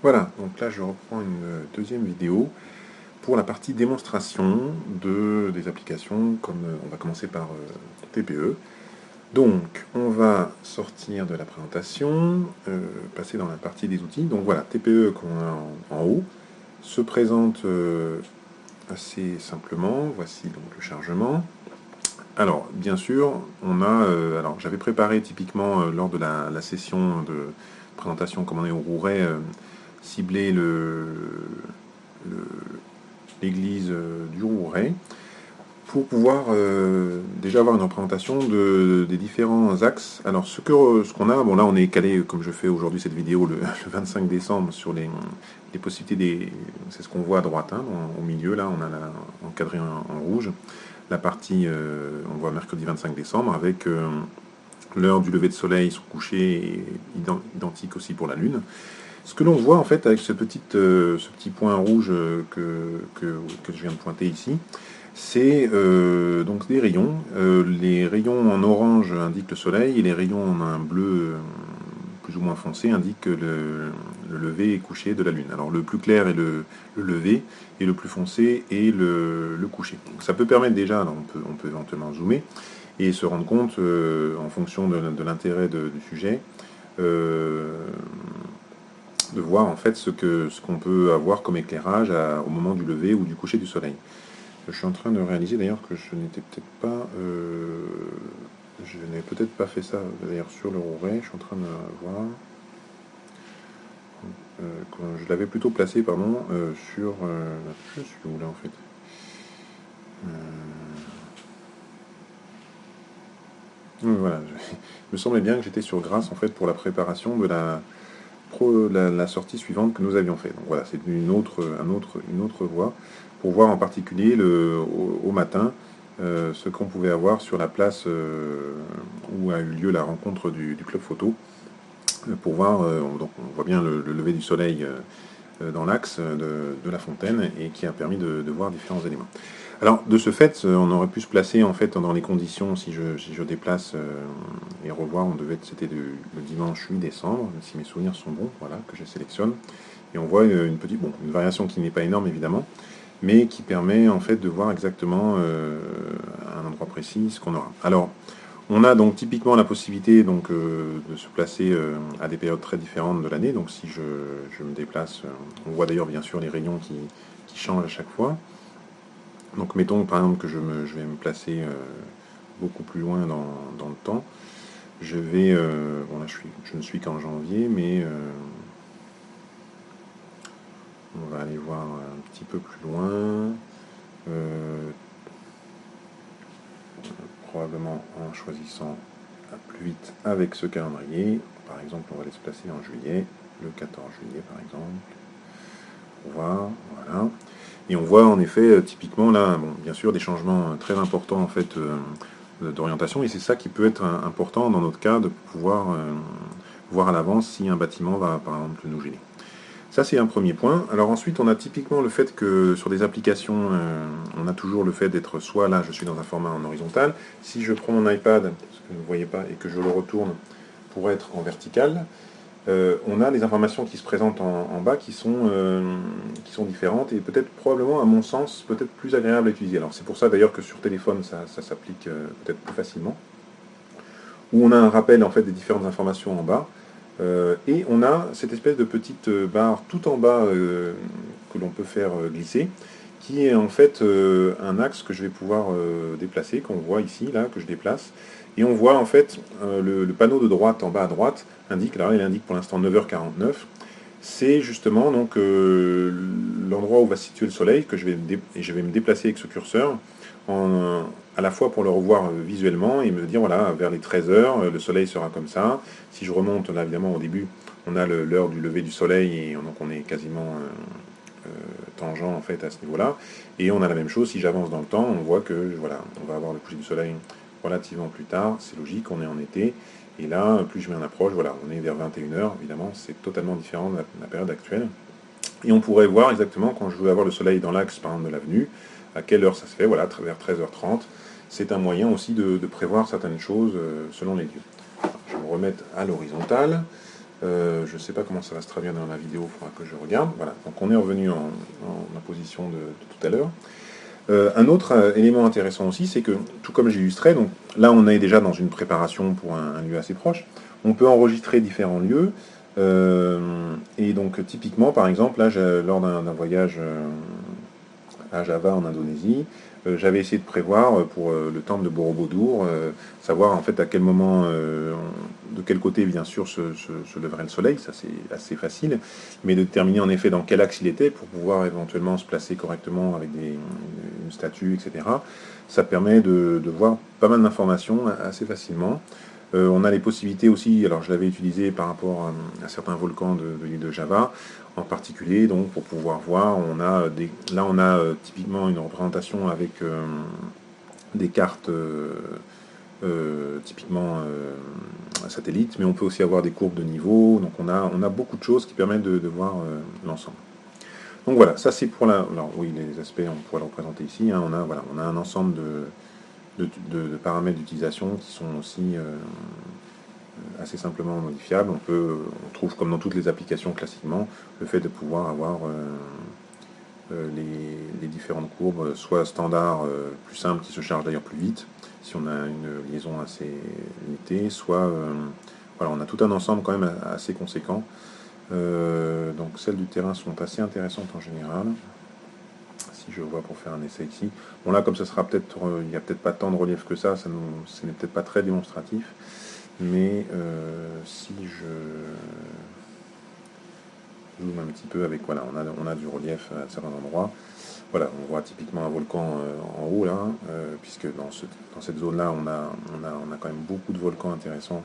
Voilà, donc là je reprends une deuxième vidéo pour la partie démonstration des applications, comme on va commencer par TPE. Donc on va sortir de la présentation, passer dans la partie des outils. Donc voilà, TPE qu'on a en haut se présente assez simplement. Voici donc le chargement. Alors, bien sûr, on a. Alors, j'avais préparé typiquement lors de la session de présentation commandée au Rouret, cibler l'église du Rouret pour pouvoir déjà avoir une représentation des différents axes. Alors, ce qu'on a, bon là, on est calé, comme je fais aujourd'hui cette vidéo le 25 décembre, sur les possibilités des. C'est ce qu'on voit à droite, hein, au milieu, là, on a encadré en rouge la partie, on voit mercredi 25 décembre, avec l'heure du lever de soleil, son coucher, identique aussi pour la Lune. Ce que l'on voit en fait avec ce petit point rouge que je viens de pointer ici, c'est donc des rayons. Les rayons en orange indiquent le soleil et les rayons en un bleu plus ou moins foncé indiquent le lever et coucher de la Lune. Alors le plus clair est le lever et le plus foncé est le coucher. Donc ça peut permettre déjà, alors on peut éventuellement zoomer et se rendre compte en fonction de l'intérêt du sujet. Euh, de voir en fait ce qu'on peut avoir comme éclairage au moment du lever ou du coucher du soleil. Je suis en train de réaliser d'ailleurs que je n'étais peut-être pas, je n'ai peut-être pas fait ça d'ailleurs sur le Rouret. Je suis en train de voir. Je l'avais plutôt placé, pardon, sur. Je suis où là en fait. Voilà, il me semblait bien que j'étais sur Grasse en fait pour la préparation de la sortie suivante que nous avions fait. Donc voilà, c'est une autre voie pour voir en particulier au matin ce qu'on pouvait avoir sur la place où a eu lieu la rencontre du club photo, pour voir, donc on voit bien le lever du soleil dans l'axe de la fontaine et qui a permis de voir différents éléments. Alors de ce fait, on aurait pu se placer en fait dans les conditions, si je déplace et revoir, c'était le dimanche 8 décembre, si mes souvenirs sont bons, voilà, que je sélectionne. Et on voit une variation qui n'est pas énorme évidemment, mais qui permet en fait de voir exactement à un endroit précis ce qu'on aura. Alors, on a donc typiquement la possibilité donc, de se placer à des périodes très différentes de l'année. Donc si je me déplace, on voit d'ailleurs bien sûr les rayons qui changent à chaque fois. Donc mettons par exemple que je vais me placer beaucoup plus loin dans le temps. Je vais, bon là je ne suis qu'en janvier, mais on va aller voir un petit peu plus loin. Euh, Probablement en choisissant plus vite avec ce calendrier. Par exemple, on va aller se placer en juillet, le 14 juillet par exemple. On va, voilà. Et on voit en effet typiquement là, bon, bien sûr, des changements très importants en fait d'orientation, et c'est ça qui peut être important dans notre cas de pouvoir voir à l'avance si un bâtiment va par exemple nous gêner. Ça, c'est un premier point. Alors ensuite, on a typiquement le fait que sur des applications, on a toujours le fait d'être soit là, je suis dans un format en horizontal. Si je prends mon iPad, ce que vous ne voyez pas, et que je le retourne pour être en vertical, on a les informations qui se présentent en bas qui sont différentes et peut-être probablement, à mon sens, peut-être plus agréables à utiliser. Alors c'est pour ça d'ailleurs que sur téléphone, ça s'applique peut-être plus facilement, où on a un rappel en fait des différentes informations en bas. Et on a cette espèce de petite barre tout en bas que l'on peut faire glisser, qui est en fait un axe que je vais pouvoir déplacer, qu'on voit ici, là, que je déplace. Et on voit en fait le panneau de droite, en bas à droite, indique, là il indique pour l'instant 9h49. C'est justement donc l'endroit où va se situer le soleil, et je vais me déplacer avec ce curseur, à la fois pour le revoir visuellement et me dire voilà, vers les 13h, le soleil sera comme ça. Si je remonte, là évidemment au début, on a l'heure du lever du soleil et donc on est quasiment tangent en fait à ce niveau-là. Et on a la même chose, si j'avance dans le temps, on voit que voilà, on va avoir le coucher du soleil relativement plus tard, c'est logique, on est en été. Et là, plus je m'en approche, voilà, on est vers 21h, évidemment, c'est totalement différent de la période actuelle. Et on pourrait voir exactement quand je veux avoir le soleil dans l'axe, par exemple, de l'avenue, à quelle heure ça se fait, voilà, vers 13h30. C'est un moyen aussi de prévoir certaines choses selon les lieux. Je vais me remettre à l'horizontale. Je ne sais pas comment ça va se traduire dans la vidéo, il faudra que je regarde. Voilà, donc on est revenu en la position de tout à l'heure. Un autre élément intéressant aussi, c'est que, tout comme j'illustrais, donc là on est déjà dans une préparation pour un lieu assez proche, on peut enregistrer différents lieux, et donc typiquement, par exemple, là, lors d'un voyage à Java en Indonésie, j'avais essayé de prévoir pour le temple de Borobudur, savoir en fait à quel moment, de quel côté bien sûr se leverait le soleil, ça c'est assez facile, mais de déterminer en effet dans quel axe il était pour pouvoir éventuellement se placer correctement avec une statue, etc. Ça permet de voir pas mal d'informations assez facilement. On a les possibilités aussi, alors je l'avais utilisé par rapport à certains volcans de l'île de Java, en particulier, donc pour pouvoir voir, là on a typiquement une représentation avec des cartes typiquement satellites, mais on peut aussi avoir des courbes de niveau, donc on a beaucoup de choses qui permettent de voir l'ensemble. Donc voilà, ça c'est pour alors oui, les aspects, on pourrait le représenter ici, hein, on a un ensemble de paramètres d'utilisation qui sont aussi assez simplement modifiables. On trouve comme dans toutes les applications classiquement, le fait de pouvoir avoir les différentes courbes, soit standard plus simple qui se charge d'ailleurs plus vite, si on a une liaison assez limitée, soit voilà, on a tout un ensemble quand même assez conséquent. Donc celles du terrain sont assez intéressantes en général. Si je vois pour faire un essai ici. Bon là comme ça sera peut-être, il n'y a peut-être pas tant de relief que ça, ce n'est peut-être pas très démonstratif. Mais si je zoome un petit peu avec, voilà, on a du relief à certains endroits. Voilà, on voit typiquement un volcan en haut là, puisque dans cette zone-là, on a quand même beaucoup de volcans intéressants.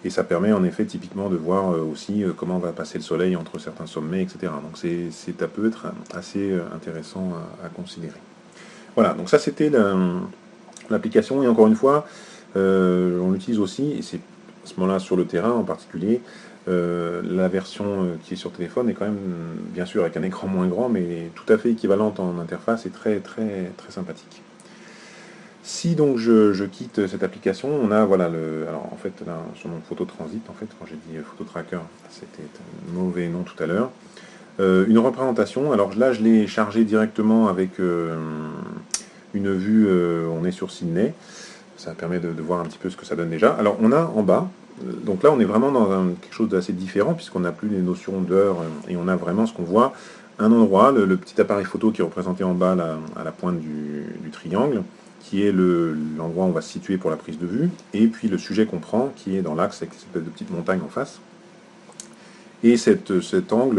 Et ça permet en effet typiquement de voir aussi comment va passer le soleil entre certains sommets, etc. Donc ça peut être assez intéressant à considérer. Voilà, donc ça c'était l'application, et encore une fois, on l'utilise aussi, et c'est à ce moment-là sur le terrain en particulier. La version qui est sur téléphone est quand même, bien sûr, avec un écran moins grand, mais tout à fait équivalente en interface et très très très sympathique. Si donc je quitte cette application, on a voilà alors en fait là sur mon photo transit, en fait quand j'ai dit photo tracker, c'était un mauvais nom tout à l'heure. Une représentation, alors là je l'ai chargé directement avec une vue, on est sur Sydney. Ça permet de voir un petit peu ce que ça donne déjà. Alors on a en bas, donc là on est vraiment dans quelque chose d'assez différent puisqu'on n'a plus les notions d'heure et on a vraiment ce qu'on voit, un endroit, le petit appareil photo qui est représenté en bas là, à la pointe du triangle, qui est l'endroit où on va se situer pour la prise de vue, et puis le sujet qu'on prend qui est dans l'axe avec cette espèce de petite montagne en face, et cet angle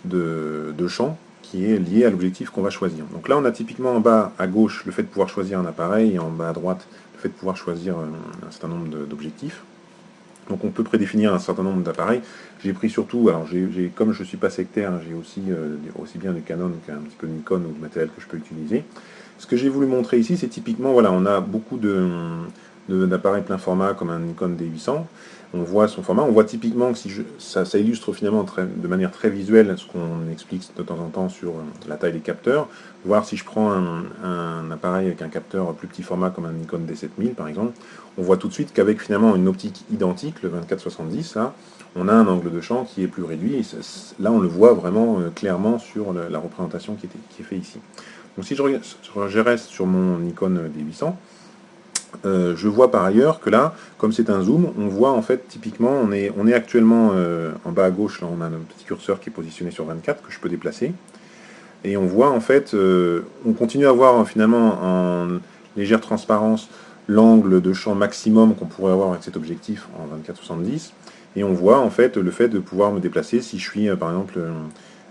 de champ qui est lié à l'objectif qu'on va choisir. Donc là, on a typiquement en bas à gauche le fait de pouvoir choisir un appareil, et en bas à droite le fait de pouvoir choisir un certain nombre d'objectifs. Donc on peut prédéfinir un certain nombre d'appareils. J'ai pris surtout, alors comme je ne suis pas sectaire, j'ai aussi bien du Canon qu'un petit peu de Nikon ou de matériel que je peux utiliser. Ce que j'ai voulu montrer ici, c'est typiquement, voilà, on a beaucoup d'appareils plein format comme un Nikon D800. On voit son format, on voit typiquement que ça illustre finalement de manière très visuelle ce qu'on explique de temps en temps sur la taille des capteurs. Voir si je prends un appareil avec un capteur plus petit format comme un Nikon D7000 par exemple, on voit tout de suite qu'avec finalement une optique identique, le 24-70, là, on a un angle de champ qui est plus réduit. Et là, on le voit vraiment clairement sur la représentation qui est faite ici. Donc si je reste sur mon Nikon D800, je vois par ailleurs que là, comme c'est un zoom, on voit en fait typiquement, on est actuellement en bas à gauche, là on a notre petit curseur qui est positionné sur 24 que je peux déplacer. Et on voit en fait, on continue à voir finalement en légère transparence l'angle de champ maximum qu'on pourrait avoir avec cet objectif en 24-70. Et on voit en fait le fait de pouvoir me déplacer si je suis par exemple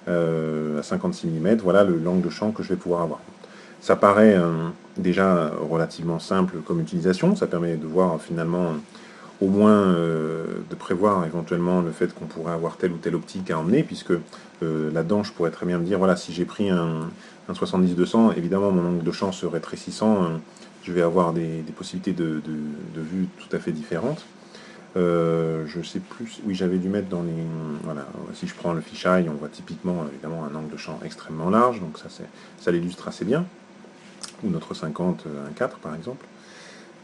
à 56 mm, voilà l'angle de champ que je vais pouvoir avoir. Ça paraît déjà relativement simple comme utilisation, ça permet de voir finalement au moins de prévoir éventuellement le fait qu'on pourrait avoir telle ou telle optique à emmener, puisque là-dedans je pourrais très bien me dire, voilà, si j'ai pris un 70-200, évidemment mon angle de champ se rétrécissant, je vais avoir des possibilités de vue tout à fait différentes. Je sais plus, oui j'avais dû mettre dans les, voilà, si je prends le fisheye, on voit typiquement évidemment un angle de champ extrêmement large, donc ça l'illustre assez bien, ou notre 50 1.4 par exemple.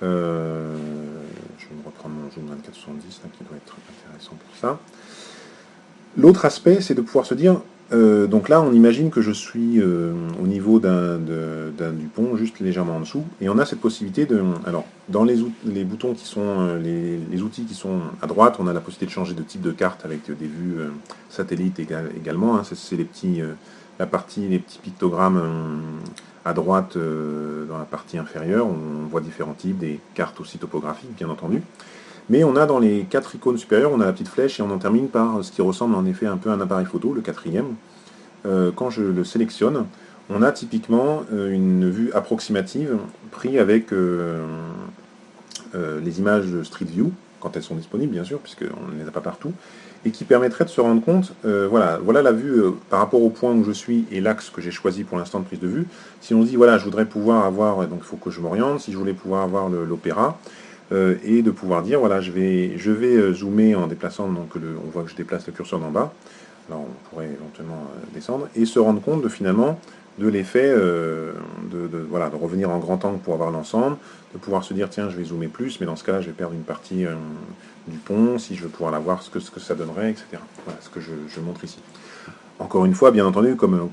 Je vais me reprendre mon zoom 24-70 là, qui doit être intéressant pour ça. L'autre aspect, c'est de pouvoir se dire, donc là, on imagine que je suis au niveau du pont, juste légèrement en dessous, et on a cette possibilité de... Alors, dans les boutons qui sont, les outils qui sont à droite, on a la possibilité de changer de type de carte avec des vues satellites également, hein. C'est les petits, les petits pictogrammes à droite dans la partie inférieure, on voit différents types, des cartes aussi topographiques, bien entendu. Mais on a dans les 4 icônes supérieures, on a la petite flèche et on en termine par ce qui ressemble en effet un peu à un appareil photo, le quatrième. Quand je le sélectionne, on a typiquement une vue approximative prise avec les images de Street View, quand elles sont disponibles bien sûr, puisqu'on ne les a pas partout, et qui permettrait de se rendre compte, voilà la vue par rapport au point où je suis et l'axe que j'ai choisi pour l'instant de prise de vue. Si on se dit, voilà, je voudrais pouvoir avoir, donc il faut que je m'oriente, si je voulais pouvoir avoir l'opéra, et de pouvoir dire, voilà, je vais zoomer en déplaçant, donc on voit que je déplace le curseur d'en bas, alors on pourrait éventuellement descendre, et se rendre compte finalement de l'effet voilà, de revenir en grand angle pour avoir l'ensemble, de pouvoir se dire, tiens, je vais zoomer plus, mais dans ce cas-là, je vais perdre une partie du pont, si je veux pouvoir la voir, ce que ça donnerait, etc. Voilà ce que je montre ici. Encore une fois, bien entendu, comme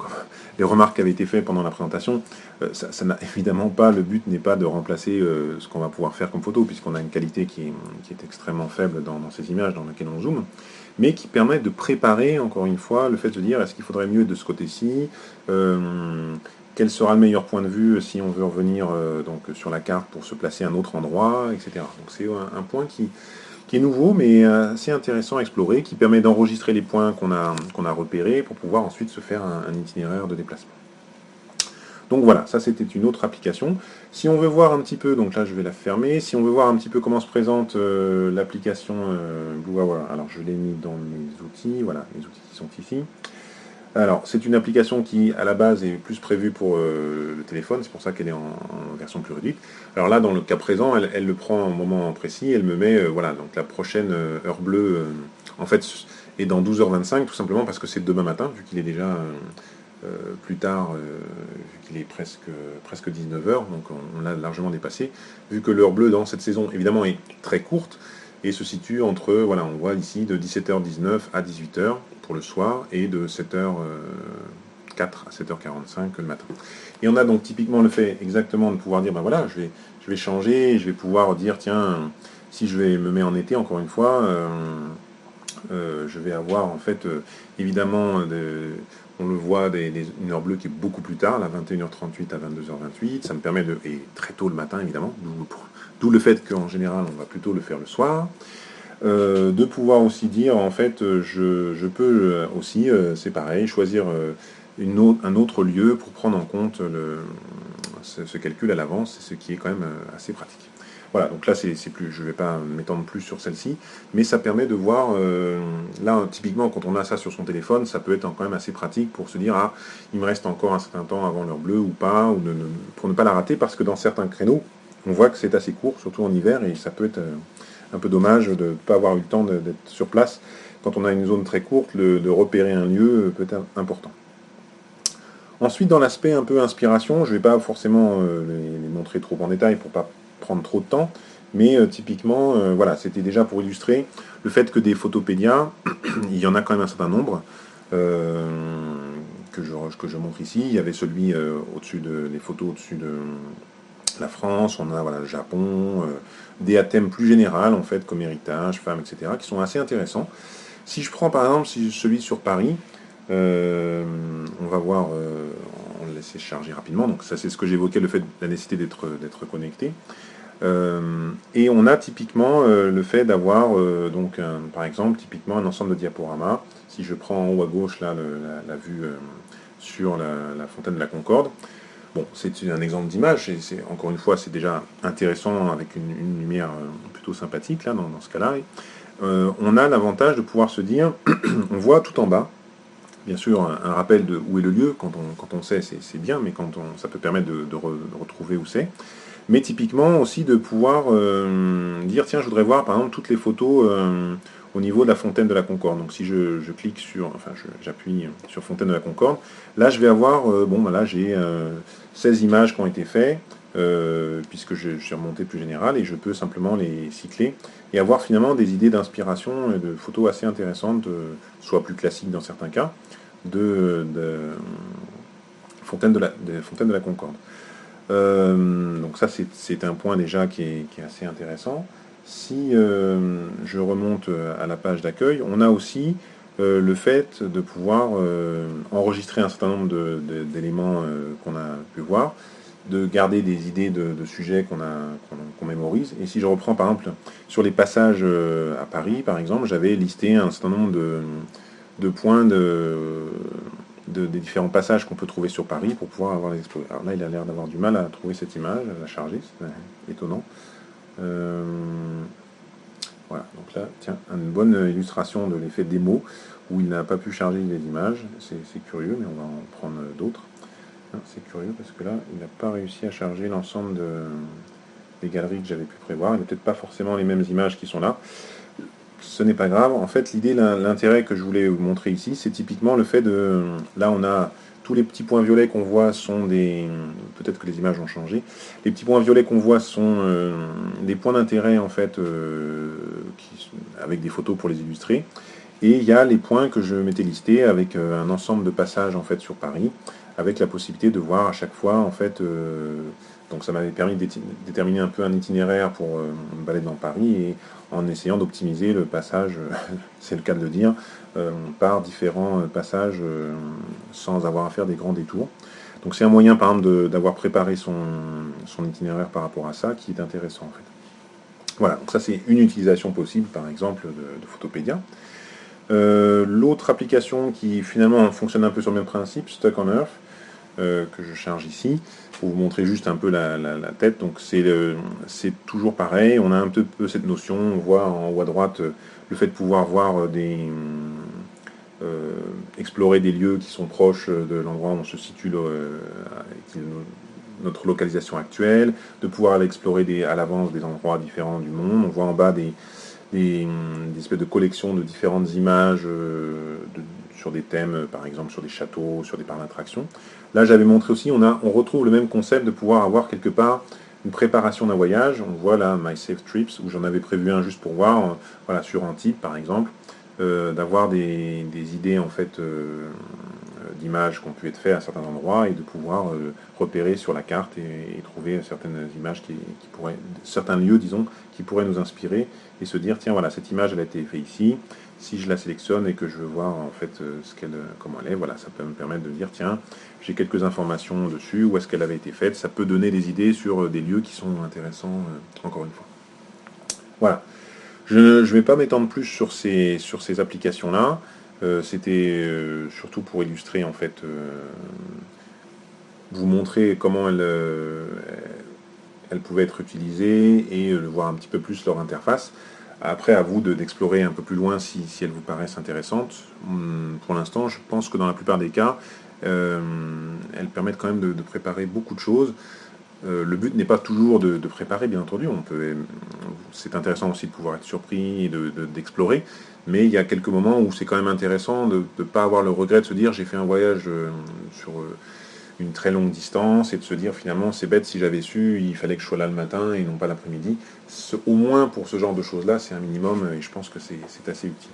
les remarques qui avaient été faites pendant la présentation, ça n'a évidemment pas, le but n'est pas de remplacer ce qu'on va pouvoir faire comme photo, puisqu'on a une qualité qui est extrêmement faible dans ces images dans lesquelles on zoome, mais qui permet de préparer, encore une fois, le fait de dire, est-ce qu'il faudrait mieux de ce côté-ci, quel sera le meilleur point de vue si on veut revenir donc, sur la carte pour se placer à un autre endroit, etc. Donc c'est un point qui est nouveau, mais assez intéressant à explorer, qui permet d'enregistrer les points qu'on a repérés pour pouvoir ensuite se faire un itinéraire de déplacement. Donc voilà, ça c'était une autre application. Si on veut voir un petit peu, donc là je vais la fermer, si on veut voir un petit peu comment se présente l'application Blue Hour, alors je l'ai mis dans mes outils, voilà, les outils qui sont ici. Alors, c'est une application qui, à la base, est plus prévue pour le téléphone, c'est pour ça qu'elle est en version plus réduite. Alors là, dans le cas présent, elle le prend à un moment précis, elle me met, voilà, donc la prochaine heure bleue, en fait, est dans 12h25, tout simplement parce que c'est demain matin, vu qu'il est déjà plus tard, vu qu'il est presque 19h, donc on l'a largement dépassé, vu que l'heure bleue dans cette saison, évidemment, est très courte, et se situe entre, voilà, on voit ici, de 17h19 à 18h pour le soir, et de 7h4 à 7h45 le matin. Et on a donc typiquement le fait exactement de pouvoir dire, ben voilà, je vais changer, je vais pouvoir dire, tiens, si je vais me mettre en été, encore une fois, je vais avoir en fait, évidemment, on le voit, une heure bleue qui est beaucoup plus tard, là, 21h38 à 22h28, ça me permet de, et très tôt le matin évidemment, d'où le fait qu'en général on va plutôt le faire le soir, de pouvoir aussi dire en fait je peux aussi, c'est pareil, choisir un autre lieu pour prendre en compte ce calcul à l'avance, ce qui est quand même assez pratique. Voilà, donc là plus, je ne vais pas m'étendre plus sur celle-ci, mais ça permet de voir, là typiquement quand on a ça sur son téléphone, ça peut être quand même assez pratique pour se dire, ah, il me reste encore un certain temps avant l'heure bleue ou pas, ou pour ne pas la rater, parce que dans certains créneaux, on voit que c'est assez court, surtout en hiver, et ça peut être un peu dommage de ne pas avoir eu le temps d'être sur place. Quand on a une zone très courte, de repérer un lieu peut être important. Ensuite, dans l'aspect un peu inspiration, je ne vais pas forcément les montrer trop en détail pour ne pas prendre trop de temps, mais typiquement, voilà, c'était déjà pour illustrer le fait que des photopédias, il y en a quand même un certain nombre, que je montre ici. Il y avait celui au-dessus les photos au-dessus de la France, on a voilà, le Japon, des thèmes plus général en fait, comme héritage, femmes, etc., qui sont assez intéressants. Si je prends par exemple celui sur Paris, on va voir, on le laisse charger rapidement, donc ça c'est ce que j'évoquais, le fait de la nécessité d'être connecté. Et on a typiquement le fait d'avoir, donc par exemple, typiquement un ensemble de diaporamas. Si je prends en haut à gauche là, la vue sur la fontaine de la Concorde, bon, c'est un exemple d'image, et encore une fois, c'est déjà intéressant avec une lumière plutôt sympathique là, dans ce cas-là. On a l'avantage de pouvoir se dire, on voit tout en bas, bien sûr, un rappel de où est le lieu, quand on sait, c'est bien, mais ça peut permettre de retrouver où c'est. Mais typiquement aussi de pouvoir dire, tiens, je voudrais voir par exemple toutes les photos au niveau de la fontaine de la Concorde. Donc si je clique sur, enfin j'appuie sur fontaine de la Concorde, là je vais avoir, bon, là j'ai 16 images qui ont été faites, puisque je suis remonté plus général, et je peux simplement les cycler et avoir finalement des idées d'inspiration et de photos assez intéressantes, soit plus classiques dans certains cas, de Fontaine de la Concorde. Donc ça, c'est un point déjà qui est assez intéressant. Si je remonte à la page d'accueil, on a aussi le fait de pouvoir enregistrer un certain nombre d'éléments qu'on a pu voir, de garder des idées de sujets qu'on mémorise. Et si je reprends par exemple sur les passages à Paris, par exemple, j'avais listé un certain nombre de points des différents passages qu'on peut trouver sur Paris pour pouvoir avoir les explorer. Alors là, il a l'air d'avoir du mal à trouver cette image, à la charger, c'est étonnant. Voilà, donc là, tiens, une bonne illustration de l'effet démo, où il n'a pas pu charger les images. C'est curieux, mais on va en prendre d'autres. C'est curieux parce que là, il n'a pas réussi à charger l'ensemble des galeries que j'avais pu prévoir. Il n'a peut-être pas forcément les mêmes images qui sont là. Ce n'est pas grave. En fait, l'idée, l'intérêt que je voulais vous montrer ici, c'est typiquement le fait de... Là, on a tous les petits points violets qu'on voit sont des... Peut-être que les images ont changé. Les petits points violets qu'on voit sont des points d'intérêt, en fait, avec des photos pour les illustrer. Et il y a les points que je m'étais listés avec un ensemble de passages, en fait, sur Paris, avec la possibilité de voir à chaque fois, en fait... donc ça m'avait permis de déterminer un peu un itinéraire pour me balader dans Paris, et en essayant d'optimiser le passage, c'est le cas de le dire, par différents passages sans avoir à faire des grands détours. Donc c'est un moyen par exemple d'avoir préparé son itinéraire par rapport à ça qui est intéressant en fait. Voilà, donc ça c'est une utilisation possible par exemple de Photopédia. L'autre application qui finalement fonctionne un peu sur le même principe, Stuck on Earth, que je charge ici, pour vous montrer juste un peu la tête. Donc c'est toujours pareil, on a un peu cette notion, on voit en haut à droite le fait de pouvoir voir explorer des lieux qui sont proches de l'endroit où on se situe, notre localisation actuelle, de pouvoir aller explorer à l'avance des endroits différents du monde. On voit en bas des espèces de collections de différentes images sur des thèmes, par exemple sur des châteaux, sur des parcs d'attractions. Là, j'avais montré aussi, on retrouve le même concept de pouvoir avoir quelque part une préparation d'un voyage. On voit là My Safe Trips, où j'en avais prévu un juste pour voir, voilà, sur Antibes par exemple, d'avoir des idées en fait d'images qui ont pu être faites à certains endroits et de pouvoir repérer sur la carte et trouver certaines images qui pourraient, certains lieux disons, qui pourraient nous inspirer et se dire tiens voilà cette image elle a été faite ici, si je la sélectionne et que je veux voir en fait comment elle est, voilà ça peut me permettre de dire tiens j'ai quelques informations dessus, où est-ce qu'elle avait été faite, ça peut donner des idées sur des lieux qui sont intéressants encore une fois. Voilà. Je ne vais pas m'étendre plus sur ces applications-là. C'était surtout pour illustrer, en fait, vous montrer comment elles pouvaient être utilisées et voir un petit peu plus leur interface. Après, à vous d'explorer un peu plus loin si elles vous paraissent intéressantes. Pour l'instant, je pense que dans la plupart des cas, elles permettent quand même de préparer beaucoup de choses. Le but n'est pas toujours de préparer, bien entendu. C'est intéressant aussi de pouvoir être surpris et d'explorer. Mais il y a quelques moments où c'est quand même intéressant de ne pas avoir le regret de se dire j'ai fait un voyage sur une très longue distance et de se dire finalement c'est bête, si j'avais su, il fallait que je sois là le matin et non pas l'après-midi. Au moins pour ce genre de choses-là, c'est un minimum et je pense que c'est assez utile.